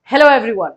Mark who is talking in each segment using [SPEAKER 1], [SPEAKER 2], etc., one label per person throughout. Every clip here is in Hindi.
[SPEAKER 1] Hello everyone.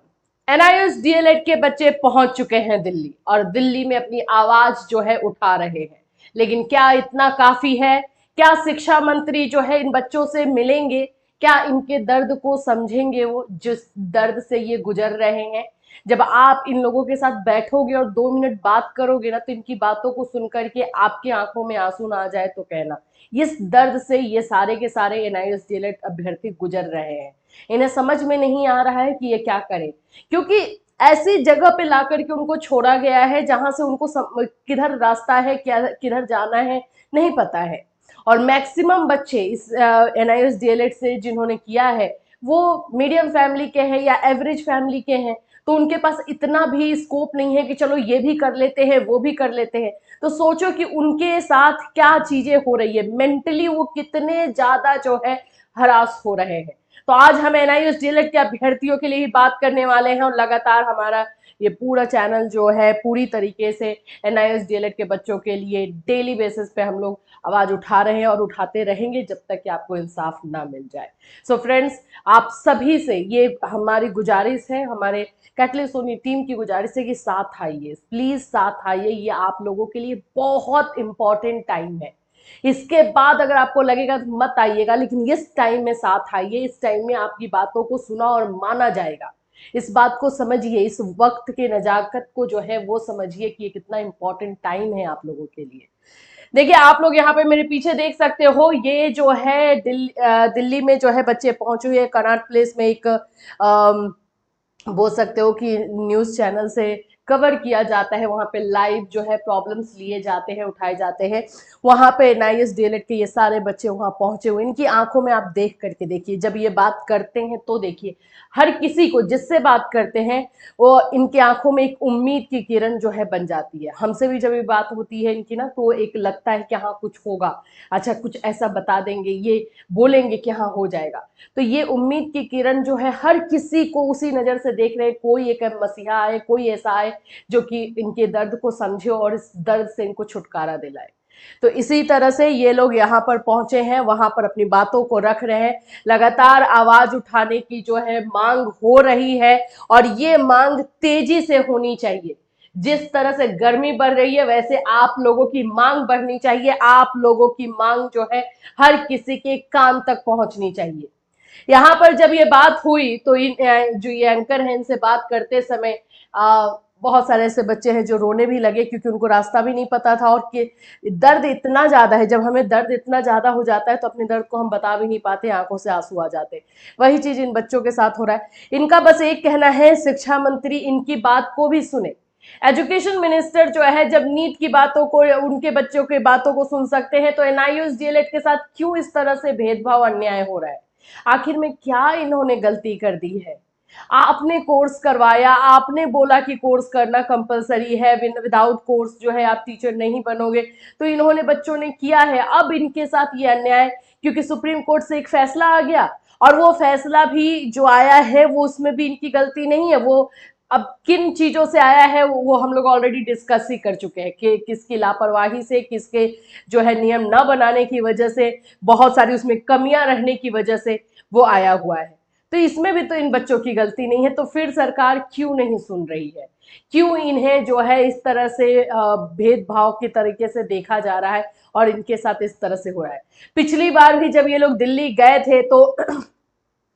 [SPEAKER 1] एनआईएस डीएलएड के बच्चे पहुंच चुके हैं दिल्ली और दिल्ली में अपनी आवाज जो है उठा रहे हैं। लेकिन क्या इतना काफी है? क्या शिक्षा मंत्री जो है इन बच्चों से मिलेंगे? क्या इनके दर्द को समझेंगे वो जिस दर्द से ये गुजर रहे हैं? जब आप इन लोगों के साथ बैठोगे और 2 मिनट बात करोगे ना, तो इनकी बातों को सुनकर के आपकी आंखों में आंसू ना आ जाए तो कहना। इस दर्द से ये सारे के सारे एनआईएस डीएलएड अभ्यर्थी गुजर रहे हैं। इन्हें समझ में नहीं आ रहा है कि ये क्या करें, क्योंकि ऐसी जगह पे ला करके उनको छोड़ा गया है जहां से उनको किधर रास्ता है, क्या किधर जाना है नहीं पता है। और मैक्सिमम बच्चे इस एनआईएस डीएलएड से जिन्होंने किया है वो मीडियम फैमिली के हैं या एवरेज फैमिली के हैं, तो उनके पास इतना भी स्कोप नहीं है कि चलो ये भी कर लेते हैं वो भी कर लेते हैं। तो सोचो कि उनके साथ क्या चीजें हो रही है, मेंटली वो कितने ज्यादा जो है हरास हो रहे हैं। तो आज हम एनआईएस डीएलएड के अभ्यर्थियों के लिए ही बात करने वाले हैं और लगातार हमारा ये पूरा चैनल जो है पूरी तरीके से एनआईएस डीएलएड के बच्चों के लिए डेली बेसिस पे हम लोग आवाज उठा रहे हैं और उठाते रहेंगे जब तक कि आपको इंसाफ ना मिल जाए। सो फ्रेंड्स, आप सभी से ये हमारी गुजारिश है, हमारे कैटलिस्ट सोनी टीम की गुजारिश है कि साथ आइए, प्लीज साथ आइए। ये आप लोगों के लिए बहुत इंपॉर्टेंट टाइम है। इसके बाद अगर आपको लगेगा तो मत आइएगा, लेकिन इस टाइम में साथ आइए। इस टाइम में आपकी बातों को सुना और माना जाएगा। इस बात को समझिए, इस वक्त के नजाकत को जो है वो समझिए कि ये कितना इंपॉर्टेंट टाइम है आप लोगों के लिए। देखिए, आप लोग यहाँ पे मेरे पीछे देख सकते हो, ये जो है दिल्ली में जो है बच्चे पहुंचे हुए कनॉट प्लेस में। एक बोल सकते हो कि न्यूज चैनल से कवर किया जाता है, वहां पे लाइव जो है प्रॉब्लम्स लिए जाते हैं, उठाए जाते हैं। वहां पे एनआईएस डीएलएड के ये सारे बच्चे वहां पहुंचे हुए, इनकी आंखों में आप देख करके देखिए, जब ये बात करते हैं तो देखिए, हर किसी को जिससे बात करते हैं वो इनकी आंखों में एक उम्मीद की किरण जो है बन जाती है। हमसे भी जब ये बात होती है इनकी ना, तो एक लगता है कि हाँ कुछ होगा, अच्छा कुछ ऐसा बता देंगे, ये बोलेंगे कि हाँ हो जाएगा। तो ये उम्मीद की किरण जो है हर किसी को उसी नजर से देख रहे हैं। कोई एक मसीहा आए, कोई ऐसा आए जो कि इनके दर्द को समझे और इस दर्द से इनको छुटकारा दिलाए। तो इसी तरह से ये लोग यहाँ पर पहुंचे हैं, वहां पर अपनी बातों को रख रहे हैं। लगातार आवाज उठाने की जो है मांग हो रही है और ये मांग तेजी से होनी चाहिए। जिस तरह से गर्मी बढ़ रही है वैसे आप लोगों की मांग बढ़नी चाहिए। आप लोगों की मांग जो है हर किसी के कान तक पहुंचनी चाहिए। यहाँ पर जब ये बात हुई तो जो ये एंकर है इनसे बात करते समय बहुत सारे ऐसे बच्चे हैं जो रोने भी लगे, क्योंकि उनको रास्ता भी नहीं पता था। और कि दर्द इतना ज्यादा है, जब हमें दर्द इतना ज्यादा हो जाता है तो अपने दर्द को हम बता भी नहीं पाते, आंखों से आंसू आ जाते। वही चीज इन बच्चों के साथ हो रहा है। इनका बस एक कहना है, शिक्षा मंत्री इनकी बात को भी सुने। एजुकेशन मिनिस्टर जो है जब नीट की बातों को, उनके बच्चों की बातों को सुन सकते हैं, तो एनआईएस डीएलएड के साथ क्यों इस तरह से भेदभाव अन्याय हो रहा है? आखिर में क्या इन्होंने गलती कर दी है? आपने कोर्स करवाया, आपने बोला कि कोर्स करना कंपलसरी है, विदाउट कोर्स जो है आप टीचर नहीं बनोगे, तो इन्होंने बच्चों ने किया है। अब इनके साथ ये अन्याय, क्योंकि सुप्रीम कोर्ट से एक फैसला आ गया और वो फैसला भी जो आया है वो उसमें भी इनकी गलती नहीं है। वो अब किन चीजों से आया है वो हम लोग ऑलरेडी डिस्कस ही कर चुके हैं कि किसकी लापरवाही से, किसके जो है नियम न बनाने की वजह से, बहुत सारी उसमें कमियां रहने की वजह से वो आया हुआ है। तो इसमें भी तो इन बच्चों की गलती नहीं है, तो फिर सरकार क्यों नहीं सुन रही है? क्यों इन्हें जो है इस तरह से भेदभाव के तरीके से देखा जा रहा है और इनके साथ इस तरह से हो रहा है? पिछली बार भी जब ये लोग दिल्ली गए थे तो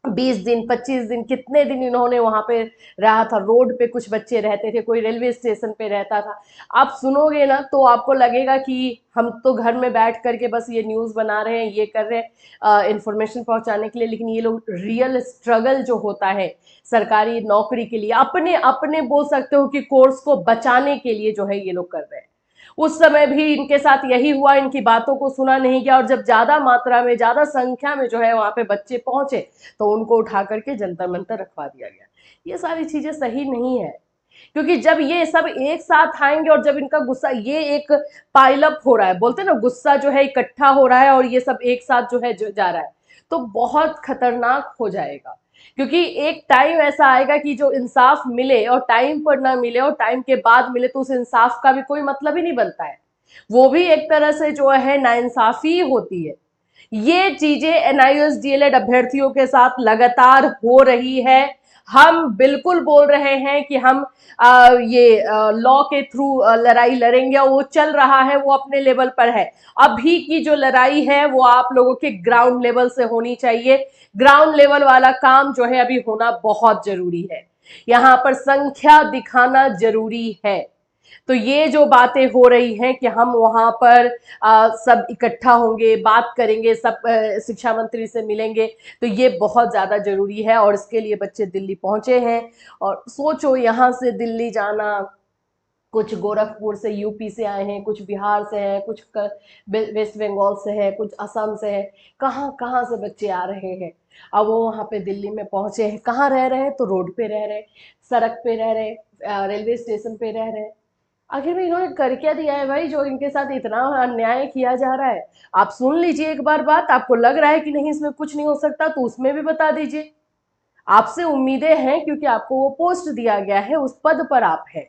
[SPEAKER 1] 20 दिन 25 दिन कितने दिन इन्होंने वहां पे रहा था। रोड पे कुछ बच्चे रहते थे, कोई रेलवे स्टेशन पे रहता था। आप सुनोगे ना तो आपको लगेगा कि हम तो घर में बैठ करके बस ये न्यूज बना रहे हैं, ये कर रहे हैं इंफॉर्मेशन पहुंचाने के लिए, लेकिन ये लोग रियल स्ट्रगल जो होता है सरकारी नौकरी के लिए, अपने अपने बोल सकते हो कि कोर्स को बचाने के लिए जो है ये लोग कर रहे हैं। उस समय भी इनके साथ यही हुआ, इनकी बातों को सुना नहीं गया और जब ज्यादा मात्रा में, ज्यादा संख्या में जो है वहां पे बच्चे पहुंचे तो उनको उठा करके जंतर मंतर रखवा दिया गया। ये सारी चीजें सही नहीं है, क्योंकि जब ये सब एक साथ आएंगे और जब इनका गुस्सा, ये एक पाइलअप हो रहा है, बोलते हैं ना गुस्सा जो है इकट्ठा हो रहा है और ये सब एक साथ जो है जा रहा है, तो बहुत खतरनाक हो जाएगा। क्योंकि एक टाइम ऐसा आएगा कि जो इंसाफ मिले और टाइम पर ना मिले और टाइम के बाद मिले तो उस इंसाफ का भी कोई मतलब ही नहीं बनता है। वो भी एक तरह से जो है नाइंसाफी होती है। ये चीजें एनआईएस डीएलएड अभ्यर्थियों के साथ लगातार हो रही है। हम बिल्कुल बोल रहे हैं कि हम ये लॉ के थ्रू लड़ाई लड़ेंगे, और वो चल रहा है, वो अपने लेवल पर है। अभी की जो लड़ाई है वो आप लोगों के ग्राउंड लेवल से होनी चाहिए। ग्राउंड लेवल वाला काम जो है अभी होना बहुत जरूरी है। यहां पर संख्या दिखाना जरूरी है। तो ये जो बातें हो रही हैं कि हम वहां पर सब इकट्ठा होंगे, बात करेंगे, सब शिक्षा मंत्री से मिलेंगे, तो ये बहुत ज्यादा जरूरी है। और इसके लिए बच्चे दिल्ली पहुंचे हैं। और सोचो, यहां से दिल्ली जाना, कुछ गोरखपुर से, यूपी से आए हैं, कुछ बिहार से हैं, कुछ वेस्ट बंगाल से है, कुछ असम से है, कहाँ कहाँ से बच्चे आ रहे हैं। अब वो वहां पे दिल्ली में पहुंचे हैं, कहाँ रह रहे हैं? तो रोड पे रह रहे हैं, सड़क पे रह रहे हैं, रेलवे स्टेशन पे रह रहे हैं। आखिर में इन्होंने कर क्या दिया है भाई, जो इनके साथ इतना अन्याय किया जा रहा है? आप सुन लीजिए एक बार बात। आपको लग रहा है कि नहीं इसमें कुछ नहीं हो सकता, तो उसमें भी बता दीजिए। आपसे उम्मीदें हैं क्योंकि आपको वो पोस्ट दिया गया है, उस पद पर आप हैं,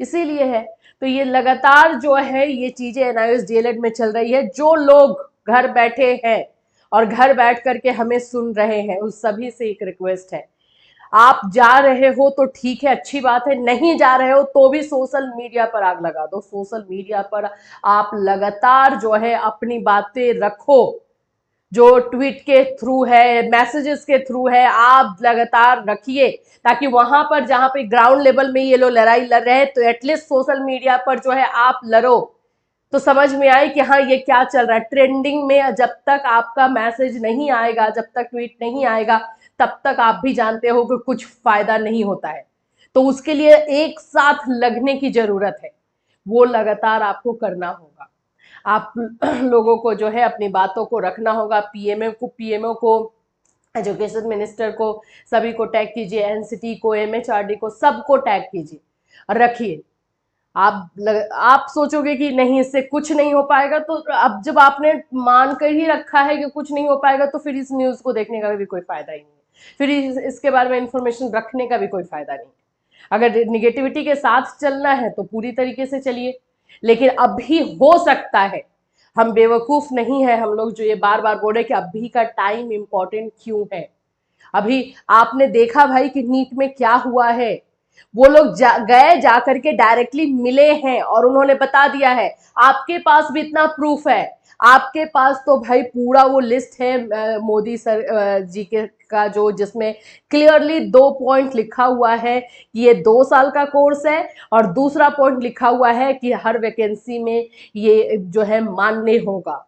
[SPEAKER 1] इसीलिए है। तो ये लगातार जो है ये चीजें एनआईओएस डीएलएड में चल रही है। जो लोग घर बैठे हैं और घर बैठ करके हमें सुन रहे हैं, उस सभी से एक रिक्वेस्ट है, आप जा रहे हो तो ठीक है, अच्छी बात है। नहीं जा रहे हो तो भी सोशल मीडिया पर आग लगा दो। सोशल मीडिया पर आप लगातार जो है अपनी बातें रखो, जो ट्वीट के थ्रू है, मैसेजेस के थ्रू है, आप लगातार रखिए, ताकि वहां पर जहां पे ग्राउंड लेवल में ये लोग लड़ाई लड़ रहे हैं, तो एटलीस्ट सोशल मीडिया पर जो है आप लड़ो, तो समझ में आए कि हाँ ये क्या चल रहा है ट्रेंडिंग में। जब तक आपका मैसेज नहीं आएगा, जब तक ट्वीट नहीं आएगा, तब तक आप भी जानते हो कि कुछ फायदा नहीं होता है। तो उसके लिए एक साथ लगने की जरूरत है, वो लगातार आपको करना होगा। आप लोगों को जो है अपनी बातों को रखना होगा। पीएमओ को, एजुकेशन मिनिस्टर को, सभी को टैग कीजिए, एनसीटी को, एमएचआरडी को, सबको टैग कीजिए और रखिए। आप सोचोगे कि नहीं इससे कुछ नहीं हो पाएगा, तो अब जब आपने मान कर ही रखा है कि कुछ नहीं हो पाएगा, तो फिर इस न्यूज को देखने का भी कोई फायदा ही नहीं है, फिर इसके बारे में इंफॉर्मेशन रखने का भी कोई फायदा नहीं है। अगर निगेटिविटी के साथ चलना है तो पूरी तरीके से चलिए, लेकिन अभी हो सकता है, हम बेवकूफ नहीं है हम लोग जो ये बार बार बोल रहे कि अभी का टाइम इंपॉर्टेंट क्यों है। अभी आपने देखा भाई कि नीट में क्या हुआ है। वो लोग गए, जा करके डायरेक्टली मिले हैं और उन्होंने बता दिया है। आपके पास भी इतना प्रूफ है, आपके पास तो भाई पूरा वो लिस्ट है मोदी सर जी के का, जो जिसमें क्लियरली 2 पॉइंट लिखा हुआ है कि ये 2 साल का कोर्स है, और दूसरा पॉइंट लिखा हुआ है कि हर वैकेंसी में ये जो है मान्य होगा।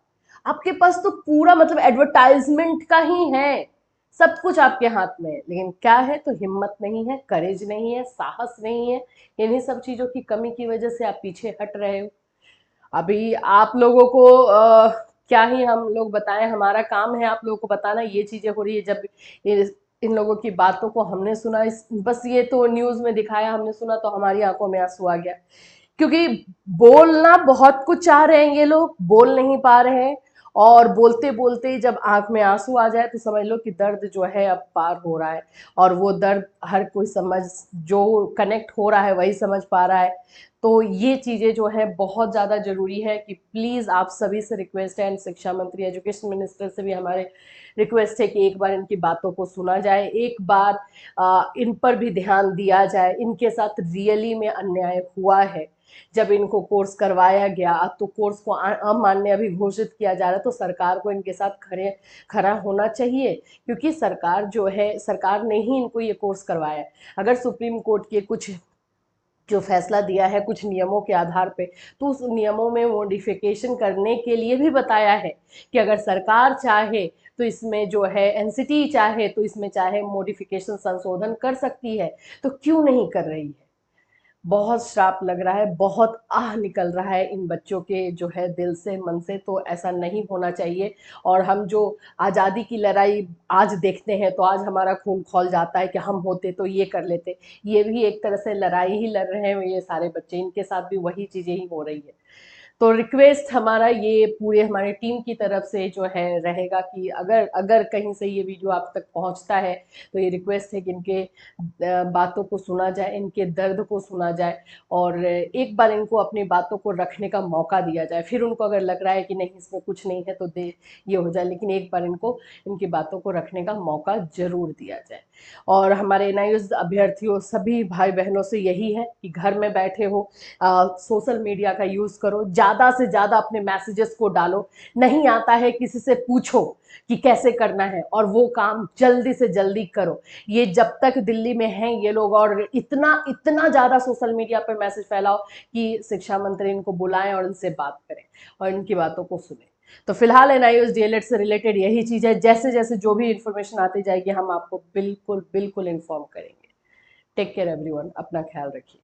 [SPEAKER 1] आपके पास तो पूरा मतलब एडवर्टाइजमेंट का ही है, सब कुछ आपके हाथ में है। लेकिन क्या है, तो हिम्मत नहीं है, करेज नहीं है, साहस नहीं है। इन्हीं सब चीजों की कमी की वजह से आप पीछे हट रहे हो। अभी आप लोगों को क्या ही हम लोग बताएं, हमारा काम है आप लोगों को बताना ये चीजें हो रही है। जब इन लोगों की बातों को हमने सुना, बस ये तो न्यूज में दिखाया, हमने सुना तो हमारी आंखों में आंसू आ गया। क्योंकि बोलना बहुत कुछ चाह रहे हैं ये लोग, बोल नहीं पा रहे हैं। और बोलते बोलते जब आंख में आंसू आ जाए तो समझ लो कि दर्द जो है अब पार हो रहा है। और वो दर्द हर कोई समझ, जो कनेक्ट हो रहा है वही समझ पा रहा है। तो ये चीजें जो है बहुत ज्यादा जरूरी है कि प्लीज आप सभी से रिक्वेस्ट है, एंड शिक्षा मंत्री, एजुकेशन मिनिस्टर से भी हमारे रिक्वेस्ट है कि एक बार इनकी बातों को सुना जाए, एक बार इन पर भी ध्यान दिया जाए। इनके साथ रियली में अन्याय हुआ है। जब इनको कोर्स करवाया गया तो कोर्स को अमान्य अभी घोषित किया जा रहा है, तो सरकार को इनके साथ खड़ा होना चाहिए। क्योंकि सरकार जो है, सरकार ने ही इनको ये कोर्स करवाया है। अगर सुप्रीम कोर्ट के कुछ जो फैसला दिया है कुछ नियमों के आधार पे, तो उस नियमों में मॉडिफिकेशन करने के लिए भी बताया है कि अगर सरकार चाहे तो इसमें जो है, एनसीटी चाहे तो इसमें चाहे मॉडिफिकेशन, संशोधन कर सकती है। तो क्यों नहीं कर रही है? बहुत श्राप लग रहा है, बहुत आह निकल रहा है इन बच्चों के जो है दिल से, मन से। तो ऐसा नहीं होना चाहिए। और हम जो आज़ादी की लड़ाई आज देखते हैं तो आज हमारा खून खौल जाता है कि हम होते तो ये कर लेते। ये भी एक तरह से लड़ाई ही लड़ रहे हैं ये सारे बच्चे, इनके साथ भी वही चीज़ें ही हो रही है। तो रिक्वेस्ट हमारा ये पूरे हमारी टीम की तरफ से जो है रहेगा कि अगर अगर कहीं से ये वीडियो आप तक पहुंचता है तो ये रिक्वेस्ट है कि इनके बातों को सुना जाए, इनके दर्द को सुना जाए और एक बार इनको अपनी बातों को रखने का मौका दिया जाए। फिर उनको अगर लग रहा है कि नहीं इसमें कुछ नहीं है तो दे ये हो जाए, लेकिन एक बार इनको इनकी बातों को रखने का मौका जरूर दिया जाए। और हमारे एनआईयूज अभ्यर्थियों सभी भाई बहनों से यही है कि घर में बैठे हो, सोशल मीडिया का यूज करो, ज्यादा से ज्यादा अपने मैसेजेस को डालो, नहीं आता है किसी से पूछो कि कैसे करना है और वो काम जल्दी से जल्दी करो। ये जब तक दिल्ली में हैं ये लोग, और इतना इतना ज्यादा सोशल मीडिया पर मैसेज फैलाओ कि शिक्षा मंत्री इनको बुलाएं और इनसे बात करें और इनकी बातों को सुने। तो फिलहाल एनआईयूज डीएलएड से रिलेटेड यही चीज है, जैसे जैसे जो भी इंफॉर्मेशन आती जाएगी हम आपको बिल्कुल बिल्कुल इन्फॉर्म करेंगे। टेक केयर एवरीवन, अपना ख्याल रखिए।